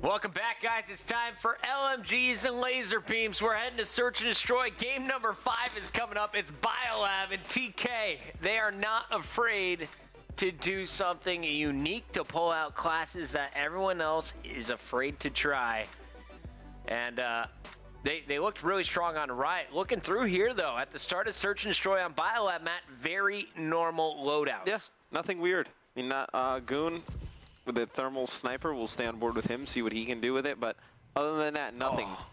Welcome back, guys. It's time for LMGs and laser beams. We're heading to Search and Destroy. Game number 5 is coming up. It's Biolab and TK. They are not afraid to do something unique to pull out classes that everyone else is afraid to try. And they looked really strong on Riot. Looking through here, though, at the start of Search and Destroy on Biolab, Matt, very normal loadouts. Yeah, nothing weird. I mean, Goon with the thermal sniper, we'll stay on board with him, see what he can do with it, but other than that, nothing. Oh.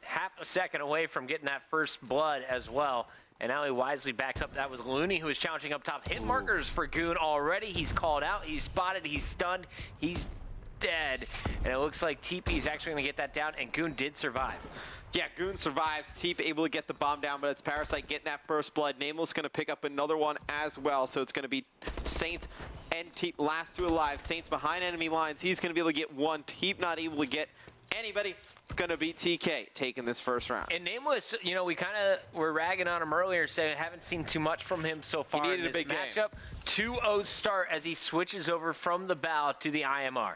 Half a second away from getting that first blood as well. And now he wisely backs up. That was Looney who was challenging up top. Hit markers for Goon already. He's called out, he's spotted, he's stunned, he's dead. And it looks like TP is actually going to get that down, and Goon did survive. Yeah, Goon survives. Teep able to get the bomb down, but it's Parasite getting that first blood. Nameless going to pick up another one as well, so it's going to be Saints and Teep last two alive. Saints behind enemy lines. He's going to be able to get one. Teep not able to get anybody. It's going to be TK taking this first round. And Nameless, you know, we kind of were ragging on him earlier, saying haven't seen too much from him so far in this matchup. 2-0 start as he switches over from the bow to the IMR.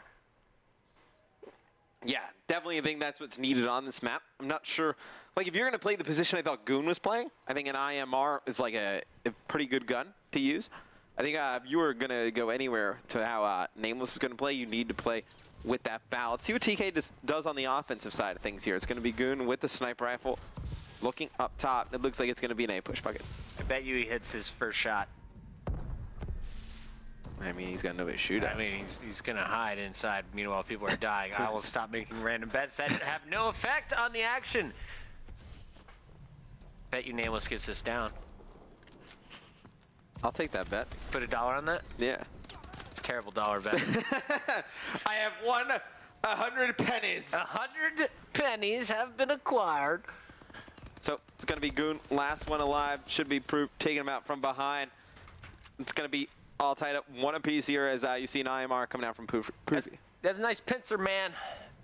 Yeah, definitely I think that's what's needed on this map. I'm not sure. Like, if you're going to play the position I thought Goon was playing, I think an IMR is like a pretty good gun to use. I think if you were going to go anywhere to how Nameless is going to play, you need to play with that bow. Let's see what TK does on the offensive side of things here. It's going to be Goon with the sniper rifle looking up top. It looks like it's going to be an A push bucket. I bet you he hits his first shot. I mean, he's got nobody to shoot at. I mean, he's going to hide inside. Meanwhile, people are dying. I will stop making random bets that have no effect on the action. Bet you Nameless gets this down. I'll take that bet. Put $1 on that? Yeah. It's a terrible dollar bet. I have won 100 pennies. 100 pennies have been acquired. So it's going to be Goon, last one alive. Should be Proof taking him out from behind. It's going to be all tied up one apiece here as you see an IMR coming out from Poofy. That's a nice pincer, man.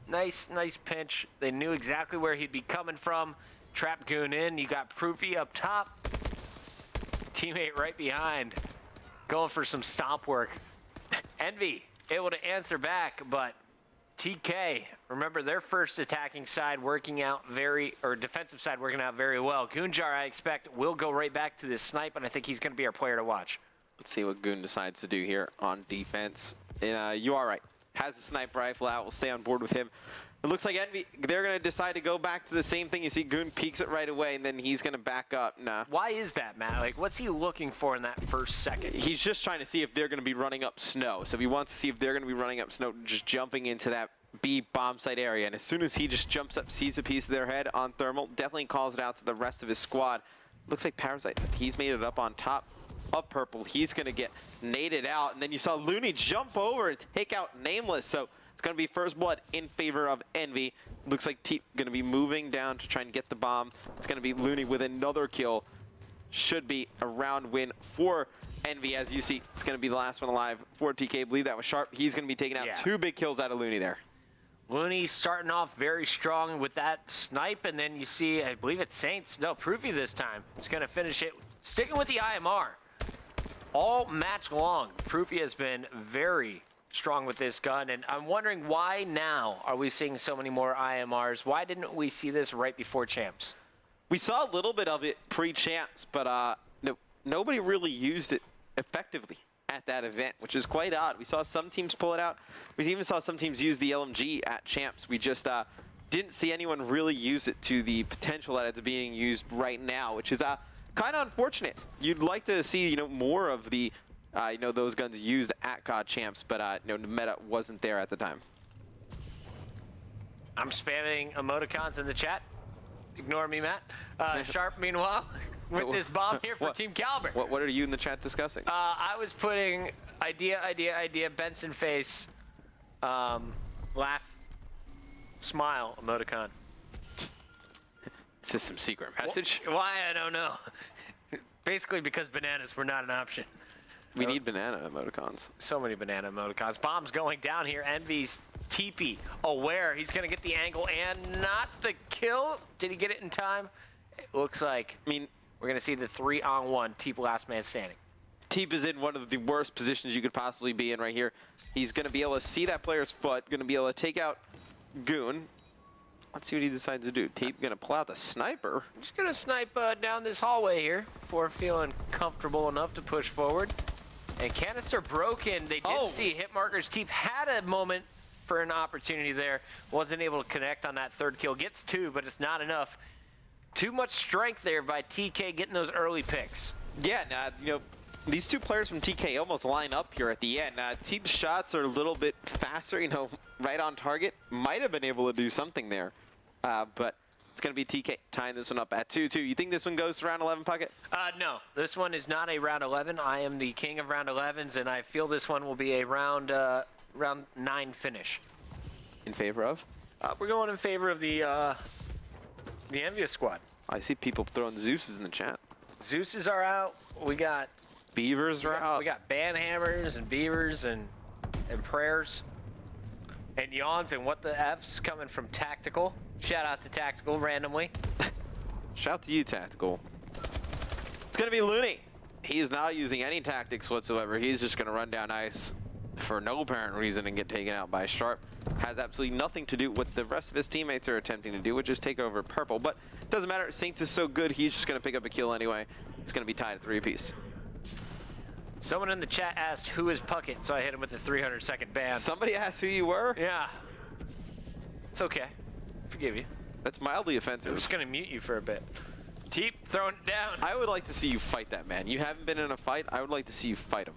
Nice pinch. They knew exactly where he'd be coming from. Trap Goon in. You got Poofy up top. Teammate right behind. Going for some stomp work. Envy able to answer back, but TK, remember their first attacking side working out defensive side working out very well. Goonjar, I expect, will go right back to this snipe, and I think he's going to be our player to watch. Let's see what Goon decides to do here on defense. And you are right. Has a sniper rifle out. We'll stay on board with him. It looks like Envy, they're going to decide to go back to the same thing. You see Goon peeks it right away, and then he's going to back up. Nah. Why is that, Matt? Like, what's he looking for in that first second? He's just trying to see if they're going to be running up snow. So he wants to see if they're going to be running up snow, just jumping into that B bomb site area. And as soon as he just jumps up, sees a piece of their head on thermal, definitely calls it out to the rest of his squad. Looks like Parasite, he's made it up on top of purple. He's going to get naded out. And then you saw Looney jump over and take out Nameless. So it's going to be first blood in favor of Envy. Looks like Teep going to be moving down to try and get the bomb. It's going to be Looney with another kill. Should be a round win for Envy. As you see, it's going to be the last one alive for TK. I believe that was Sharp. He's going to be taking out 2 big kills out of Looney there. Looney starting off very strong with that snipe, and then you see, I believe it's Saints. No, Proofy this time. He's going to finish it. Sticking with the IMR. All match long, Proofy has been very strong with this gun, and I'm wondering why now are we seeing so many more IMRs? Why didn't we see this right before Champs? We saw a little bit of it pre-Champs, but nobody really used it effectively at that event, which is quite odd. We saw some teams pull it out. We even saw some teams use the LMG at Champs. We just didn't see anyone really use it to the potential that it's being used right now, which is kind of unfortunate. You'd like to see, more of the, those guns used at COD Champs, but the meta wasn't there at the time. I'm spamming emoticons in the chat. Ignore me, Matt. Sharp, meanwhile, with this bomb here for Team Kaliber. What are you in the chat discussing? I was putting idea, Benson face, laugh, smile emoticon. Is this some secret message? Why? I don't know. Basically because bananas were not an option. We need banana emoticons. So many banana emoticons. Bombs going down here. Envy's TP aware. He's going to get the angle and not the kill. Did he get it in time? It looks like we're going to see the 3-on-1 TP last man standing. Teep is in one of the worst positions you could possibly be in right here. He's going to be able to see that player's foot, going to be able to take out Goon. Let's see what he decides to do. Teep going to pull out the sniper. Just going to snipe down this hallway here before feeling comfortable enough to push forward. And canister broken. They didn't see hit markers. Teep had a moment for an opportunity there. Wasn't able to connect on that third kill. Gets 2, but it's not enough. Too much strength there by TK getting those early picks. Yeah, you know, these two players from TK almost line up here at the end. Teep's shots are a little bit faster, you know, right on target. Might have been able to do something there. But it's going to be TK tying this one up at 2-2. You think this one goes to round 11, Puckett? No, this one is not a round 11. I am the king of round 11s, and I feel this one will be a round 9 finish. In favor of? We're going in favor of the Envious squad. I see people throwing Zeus's in the chat. Zeus's are out. We got Beavers are out. We got banhammers and beavers and prayers and yawns and what the F's coming from Tactical. Shout out to Tactical randomly. Shout to you, Tactical. It's going to be Looney. He's not using any tactics whatsoever. He's just going to run down ice for no apparent reason and get taken out by Sharp. Has absolutely nothing to do with what the rest of his teammates are attempting to do, which is take over Purple. But it doesn't matter. Saints is so good, he's just going to pick up a kill anyway. It's going to be tied at 3-apiece. Someone in the chat asked, who is Puckett? So I hit him with a 300-second ban. Somebody asked who you were? Yeah. It's okay. Forgive you. That's mildly offensive. I'm just going to mute you for a bit. Teep, throwing it down. I would like to see you fight that man. You haven't been in a fight. I would like to see you fight him.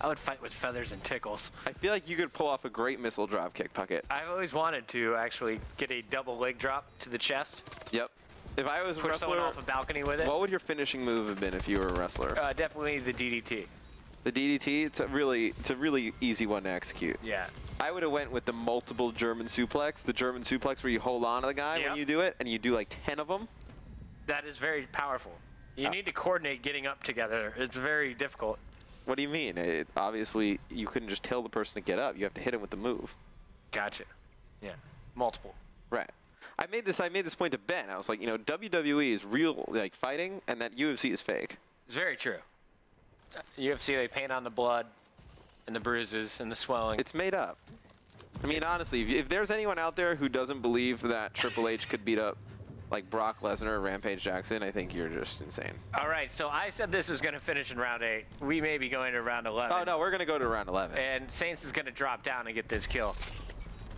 I would fight with feathers and tickles. I feel like you could pull off a great missile drop kick, Puckett. I've always wanted to actually get a double leg drop to the chest. Yep. If I was a Push someone wrestler, off a balcony with it. what would your finishing move have been if you were a wrestler? Definitely the DDT. The DDT, it's a really easy one to execute. Yeah. I would have went with the multiple German suplex, the German suplex where you hold on to the guy when you do it, and you do like 10 of them. That is very powerful. You need to coordinate getting up together. It's very difficult. What do you mean? Obviously, you couldn't just tell the person to get up. You have to hit him with the move. Gotcha. Yeah. Multiple. Right. I made this point to Ben. I was like, you know, WWE is real, like, fighting, and that UFC is fake. It's very true. UFC, they paint on the blood and the bruises and the swelling. It's made up. I mean, honestly, if there's anyone out there who doesn't believe that Triple H could beat up, like, Brock Lesnar or Rampage Jackson, I think you're just insane. All right, so I said this was going to finish in round 8. We may be going to round 11. Oh, no, we're going to go to round 11. And Saints is going to drop down and get this kill.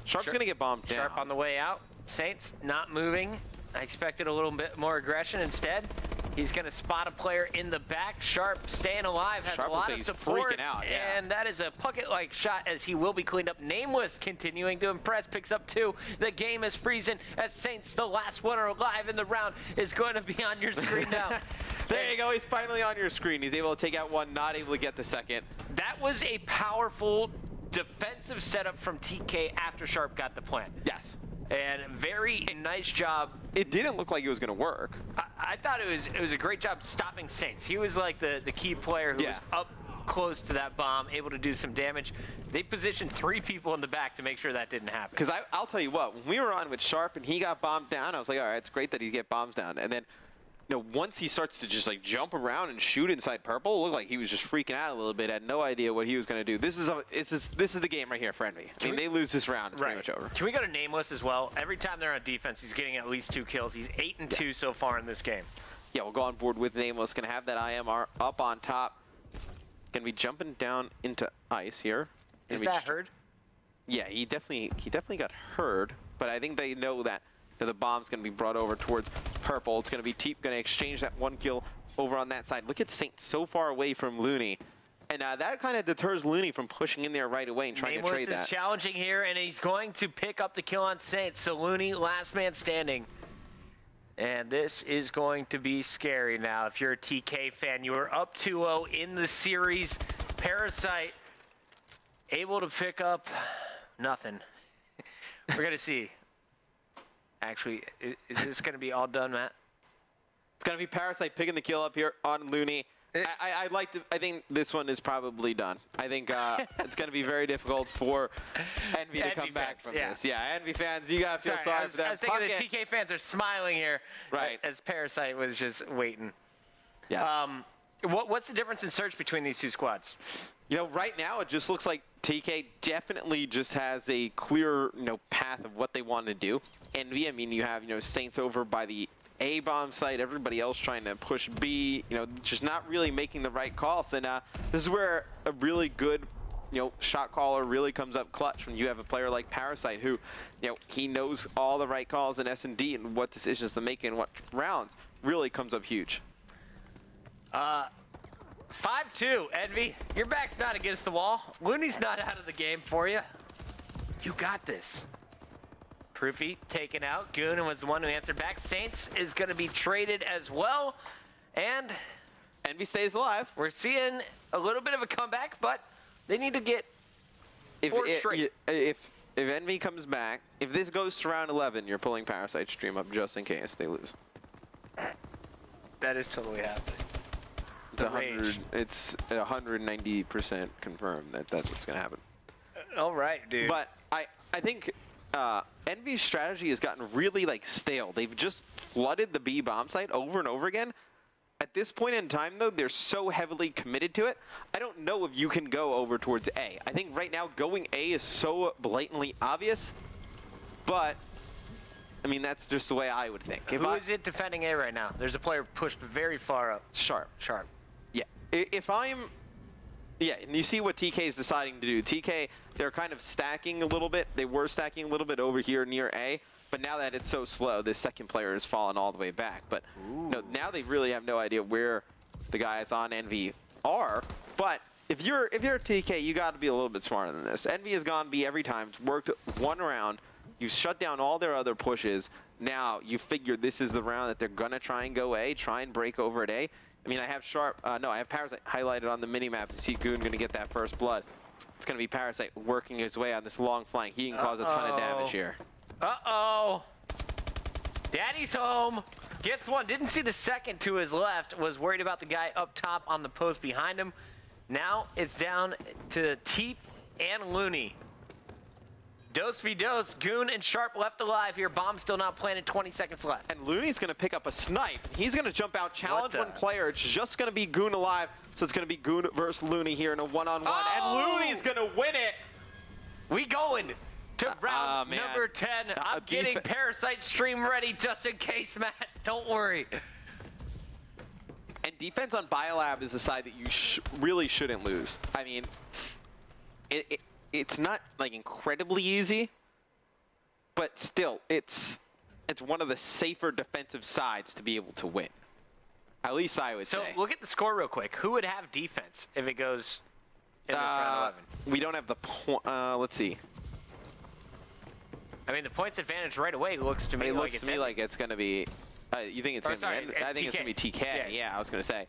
Sharp's going to get bombed down. Sharp on the way out. Saints not moving. I expected a little bit more aggression. Instead, he's going to spot a player in the back. Sharp staying alive, has Sharp a lot of he's support. freaking out, yeah. And that is a Puckett-like shot as he will be cleaned up. Nameless continuing to impress, picks up 2. The game is freezing as Saints, the last one alive in the round, is going to be on your screen now. There you go. He's finally on your screen. He's able to take out one, not able to get the second. That was a powerful defensive setup from TK after Sharp got the plant. Yes. And very nice job. It didn't look like it was going to work. I thought it was a great job stopping Saints. He was like the key player who was up close to that bomb, able to do some damage. They positioned 3 people in the back to make sure that didn't happen. Because I'll tell you what, when we were on with Sharp and he got bombed down, I was like, all right, it's great that he get bombs down. And then, you know, once he starts to just like jump around and shoot inside Purple, it looked like he was just freaking out a little bit. Had no idea what he was going to do. This is the game right here for Envy. I mean, they lose this round, it's pretty much over. Can we go to Nameless as well? Every time they're on defense, he's getting at least 2 kills. He's 8 and 2 so far in this game. Yeah, we'll go on board with Nameless. Going to have that IMR up on top. Going to be jumping down into ice here. Is that Herd? Yeah, he definitely got Herd, but I think they know that the bomb's going to be brought over towards Purple. It's going to be Teep going to exchange that 1 kill over on that side. Look at Saint so far away from Looney. And that kind of deters Looney from pushing in there right away and trying to trade that. Nameless is challenging here, and he's going to pick up the kill on Saint. So Looney, last man standing. And this is going to be scary now. If you're a TK fan, you are up 2-0 in the series. Parasite able to pick up nothing. We're going to see. Actually, is this going to be all done, Matt? It's going to be Parasite picking the kill up here on Looney. I think this one is probably done. I think it's going to be very difficult for Envy to come back from this. Yeah, Envy fans, you got to feel sorry for them. I was thinking the TK fans are smiling here. Right. As Parasite was just waiting. Yes. What's the difference in search between these two squads? You know, right now it just looks like TK definitely just has a clear, path of what they want to do. Envy, I mean, you have, Saints over by the A bomb site, everybody else trying to push B, just not really making the right calls. And this is where a really good, shot caller really comes up clutch when you have a player like Parasite who, he knows all the right calls in S&D and what decisions to make in what rounds really comes up huge. 5-2, Envy. Your back's not against the wall. Looney's not out of the game for you. You got this. Proofy taken out. Goonan was the one who answered back. Saints is going to be traded as well. And Envy stays alive. we're seeing a little bit of a comeback, but they need to get four straight. If Envy comes back, if this goes to round 11, you're pulling Parasite stream up just in case they lose. That is totally happening. It's 190% confirmed that that's what's going to happen. All right, dude. But I think Envy's strategy has gotten really stale. They've just flooded the B bomb site over and over again. At this point in time, though, they're so heavily committed to it. I don't know if you can go over towards A. I think right now going A is so blatantly obvious, but I mean that's just the way I would think. Who is it defending A right now? There's a player pushed very far up. Sharp. Yeah. And you see what TK is deciding to do. TK, they're kind of stacking a little bit. They were stacking a little bit over here near A, but now that it's so slow, this second player has fallen all the way back. But now they really have no idea where the guys on Envy are. But if you're TK, you got to be a little bit smarter than this. Envy has gone B every time. It's worked one round. You've shut down all their other pushes. Now you figure this is the round that they're going to try and go A, try and break over at A. I mean, I have I have Parasite highlighted on the minimap. You see Goon going to get that first blood. It's going to be Parasite working his way on this long flank. He can cause a ton of damage here. Uh-oh. Daddy's home. Gets one. Didn't see the second to his left. Was worried about the guy up top on the post behind him. Now it's down to Teep and Looney. Dose v dose. Goon and Sharp left alive here. Bomb still not planted. 20 seconds left. And Looney's going to pick up a snipe. He's going to jump out, challenge one player. It's just going to be Goon alive. So it's going to be Goon versus Looney here in a one-on-one. And Looney's going to win it. We going to round number 10. I'm getting Parasite stream ready just in case, Matt. Don't worry. And defense on Biolab is the side that you really shouldn't lose. I mean, it's not incredibly easy, but still, it's one of the safer defensive sides to be able to win. At least I would say. So look at the score real quick. Who would have defense if it goes in this round 11? We don't have the point. Let's see. I mean, the points advantage right away looks to me it like looks it's to me like it's going to be. You think it's going to be? I think it's going to be TK. Yeah, I was going to say.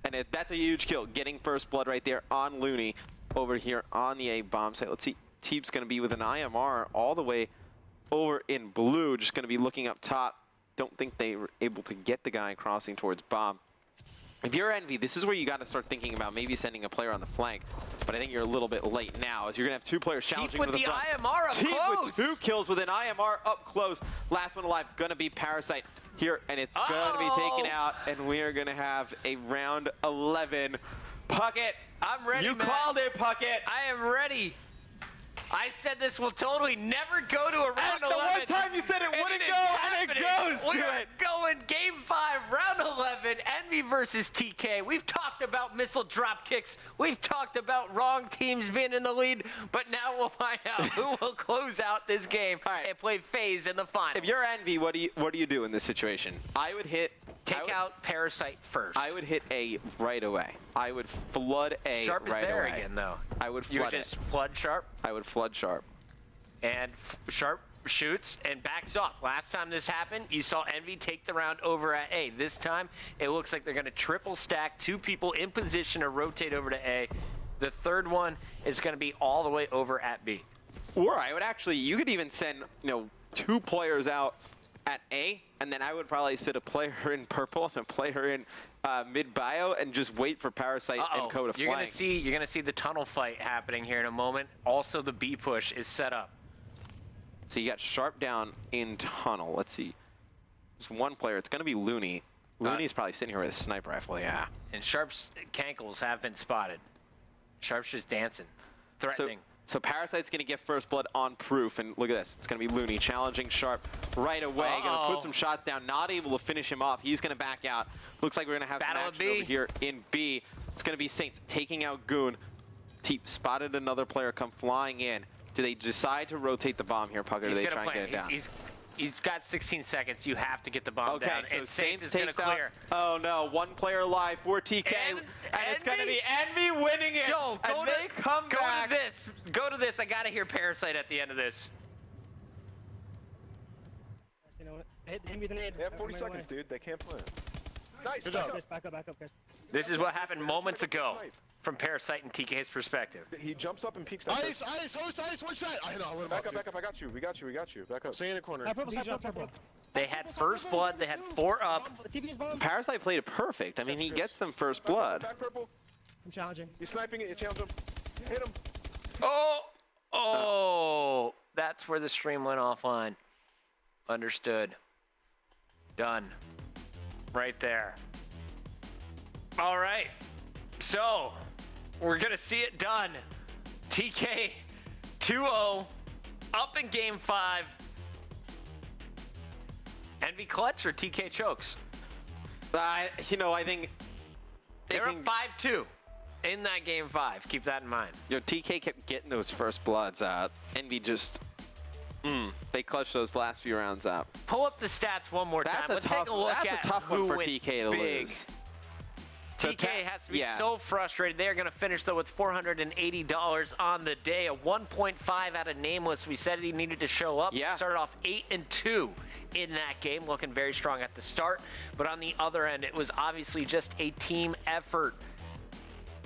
And that's a huge kill. Getting first blood right there on Looney over here on the A bomb site. Let's see. Teep's going to be with an IMR all the way over in blue. Just going to be looking up top. Don't think they were able to get the guy crossing towards bomb. If you're Envy, this is where you got to start thinking about maybe sending a player on the flank. But I think you're a little bit late now, as you're going to have two players challenging for the front. Teep with the IMR up close. With 2 kills with an IMR up close. Last one alive, going to be Parasite here, and it's going to be taken out. And we are going to have a round 11. Puckett. I'm ready, You called it, Puckett. I am ready. I said this will totally never go to a round 11. The one time you said it wouldn't go, and it goes to it. Going game 5, round 11, Envy versus TK. We've talked about missile drop kicks. We've talked about wrong teams being in the lead, but now we'll find out who will close out this game and play FaZe in the finals. If you're Envy, what do you do in this situation? I would hit. Take out Parasite first. I would hit A right away. I would flood A Sharp right away. Sharp is there again, though. I would flood You just flood Sharp? I would flood Sharp. And Sharp shoots and backs off. Last time this happened, you saw Envy take the round over at A. This time, it looks like they're going to triple stack 2 people in position to rotate over to A. The third one is going to be all the way over at B. Or I would actually, you could even send, 2 players out at A, and then I would probably sit a player in purple and a player in mid-bio and just wait for Parasite and Co to flank. You're gonna see the tunnel fight happening here in a moment. Also, the B push is set up. So you got Sharp down in tunnel. Let's see. There's one player. It's gonna be Looney. Looney's probably sitting here with a sniper rifle, yeah. And Sharp's cankles have been spotted. Sharp's just dancing, threatening. So Parasite's going to get first blood on Proof, and look at this. It's going to be Looney challenging Sharp right away. Going to put some shots down, not able to finish him off. He's going to back out. Looks like we're going to have some action over here in B. It's going to be Saints taking out Goon. Teep spotted another player come flying in. Do they decide to rotate the bomb here, Pucker? Do they try and get it down? He's got 16 seconds. You have to get the bomb down. Okay, so and Saints is going to clear. Oh no, one player alive for TK, and it's going to be Envy winning it. Yo, and they come back. Go to this. Go to this. I got to hear Parasite at the end of this. You know what? Hit me the nade. They have 40 seconds, dude. They can't play. Nice. Good job. Back up, Chris. This is what happened moments ago from Parasite and TK's perspective. He jumps up and peeks. Ice, host, one shot. I know. Back up. I got you. We got you. Back up. Stay in the corner. They had first blood. They had 4 up. Parasite played it perfect. I mean, he gets them first blood. Back purple. I'm challenging. He's sniping it. You challenge him. Hit him. Oh, that's where the stream went offline. Understood. Done. Right there. All right. So, we're going to see it done. TK 2-0, up in game 5. Envy clutch or TK chokes? You know, I think they were 5-2 in that game 5. Keep that in mind. You know, TK kept getting those first bloods. Envy just, they clutched those last few rounds out. Pull up the stats one more time. Let's take a look at that's a tough who one for went TK to big. lose. TK has to be so frustrated. They're going to finish, though, with $480 on the day. A 1.5 out of Nameless. We said he needed to show up. Yeah. Started off 8-2 in that game, looking very strong at the start. But on the other end, it was obviously just a team effort.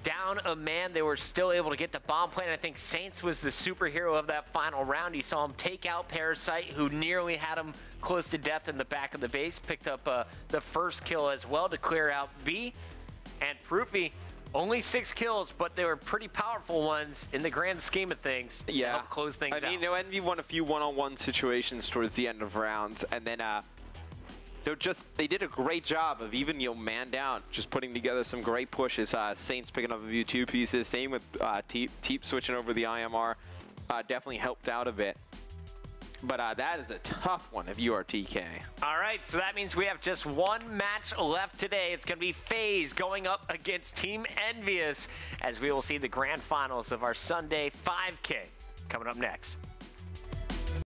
Down a man, they were still able to get the bomb plant. I think Saints was the superhero of that final round. You saw him take out Parasite, who nearly had him close to death in the back of the base. Picked up the first kill as well to clear out B. And Proofy, only 6 kills, but they were pretty powerful ones in the grand scheme of things to help close things out. I mean, Envy won a few one-on-one situations towards the end of rounds, and then they did a great job of even, man down, just putting together some great pushes. Saints picking up a few 2 pieces. Same with Teep switching over the IMR. Definitely helped out a bit. But that is a tough one if you are TK. All right, so that means we have just one match left today. It's going to be FaZe going up against Team Envious, as we will see the grand finals of our Sunday 5K coming up next.